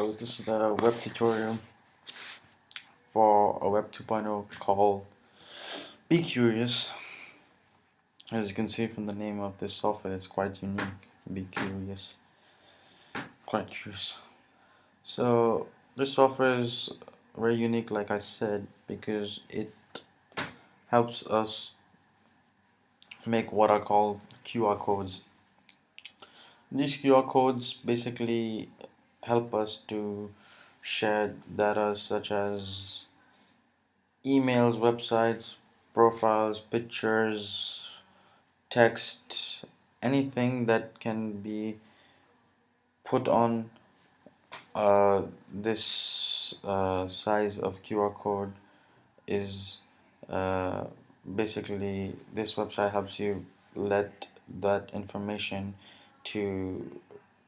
So this is the web tutorial for a web 2.0 called BeQrious. As you can see from the name of this software, it's quite unique. BeQrious, quite curious. So this software is very unique, like I said, because it helps us make what are called QR codes. These QR codes basically help us to share data such as emails, websites, profiles, pictures, text, anything that can be put on this size of QR code is uh, basically this website helps you let that information to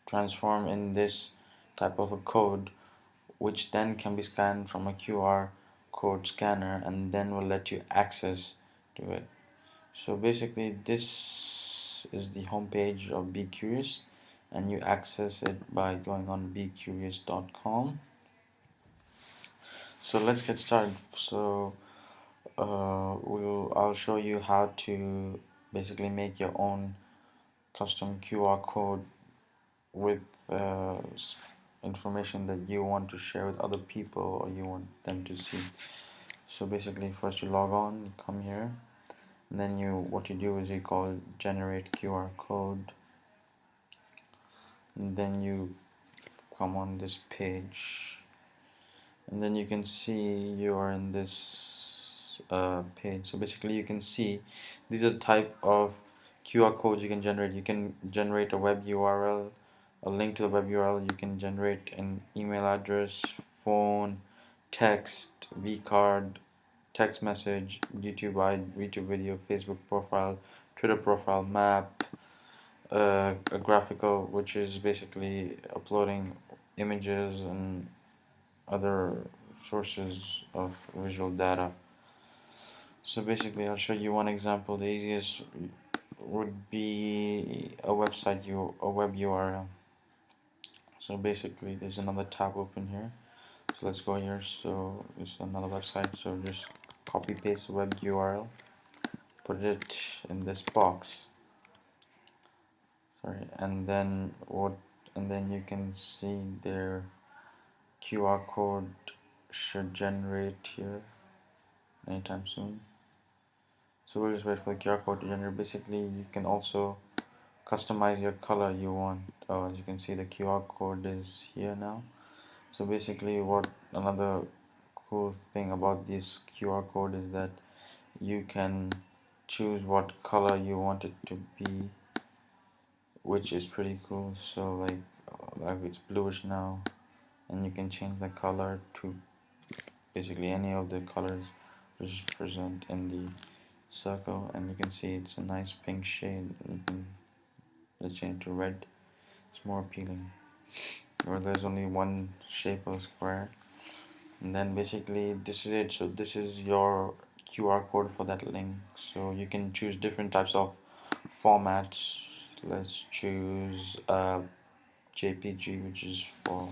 transform in this type of a code, which then can be scanned from a QR code scanner and then will let you access to it. So basically this is the homepage of BeQrious, and you access it by going on BeQrious.com. So let's get started. So I'll show you how to basically make your own custom QR code with information that you want to share with other people or you want them to see. So basically first you log on, come here, and then what you do is you call generate QR code, and then you come on this page, and then you can see you are in this page. So basically you can see these are the type of QR codes you can generate. You can generate a web URL, a link to the web URL. You can generate an email address, phone, text, vCard, text message, YouTube video, Facebook profile, Twitter profile, map, a graphical, which is basically uploading images and other sources of visual data. So basically I'll show you one example. The easiest would be a web URL. So basically there's another tab open here. So let's go here. So it's another website. So just copy paste the web URL, put it in this box. Sorry, and then you can see their QR code should generate here anytime soon. So we'll just wait for the QR code to generate. Basically you can also customize your color you want. As you can see, the QR code is here now. So basically what another cool thing about this QR code is that you can choose what color you want it to be, which is pretty cool. So like it's bluish now, and you can change the color to basically any of the colors which is present in the circle, and you can see it's a nice pink shade. You can let's change it to red. It's more appealing. Or there's only one shape of square, and then basically this is it. So this is your QR code for that link. So you can choose different types of formats. Let's choose JPG, which is for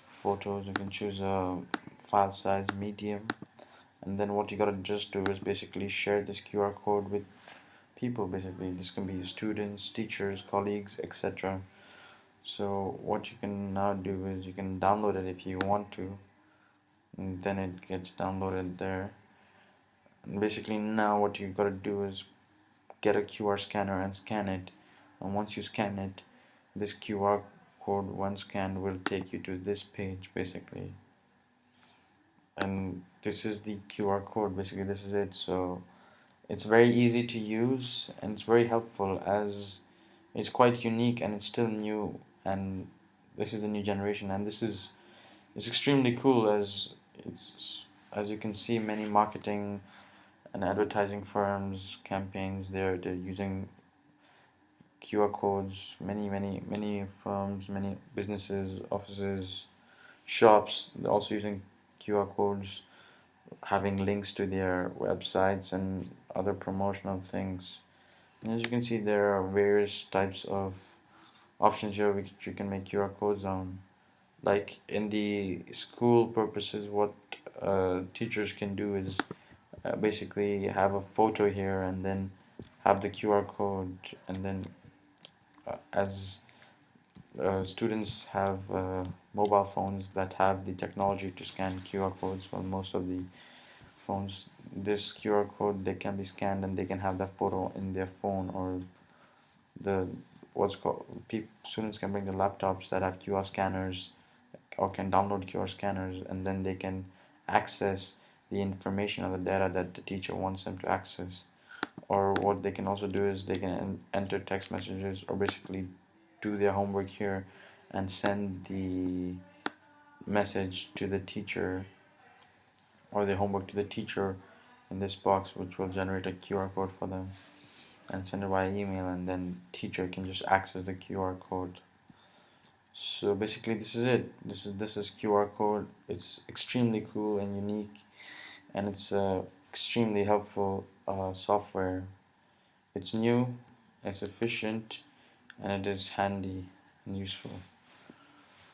photos. You can choose a file size medium, and then what you gotta just do is basically share this QR code with people. Basically this can be students, teachers, colleagues, etc. So what you can now do is you can download it if you want to, and then it gets downloaded there. And basically now what you gotta do is get a QR scanner and scan it, and once you scan it, this QR code, once scanned, will take you to this page basically, and this is the QR code. Basically this is it. So it's very easy to use and it's very helpful, as it's quite unique and it's still new, and this is the new generation, and it's extremely cool, as you can see many marketing and advertising firms, campaigns, they're using QR codes. Many firms, many businesses, offices, shops, they're also using QR codes, having links to their websites and other promotional things. And as you can see, there are various types of options here which you can make QR codes on. Like in the school purposes, what teachers can do is basically have a photo here and then have the QR code, and then as students have mobile phones that have the technology to scan QR codes. Well, most of the phones, this QR code, they can be scanned and they can have that photo in their phone, or the what's called students can bring the laptops that have QR scanners or can download QR scanners, and then they can access the information or the data that the teacher wants them to access. Or what they can also do is they can enter text messages, or basically do their homework here and send the message to the teacher, or the homework to the teacher in this box, which will generate a QR code for them and send it via email, and then teacher can just access the QR code. So basically this is it. This is QR code. It's extremely cool and unique, and it's extremely helpful software. It's new, it's efficient, and it is handy and useful.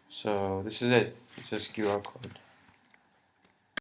So this is it. It's just QR code.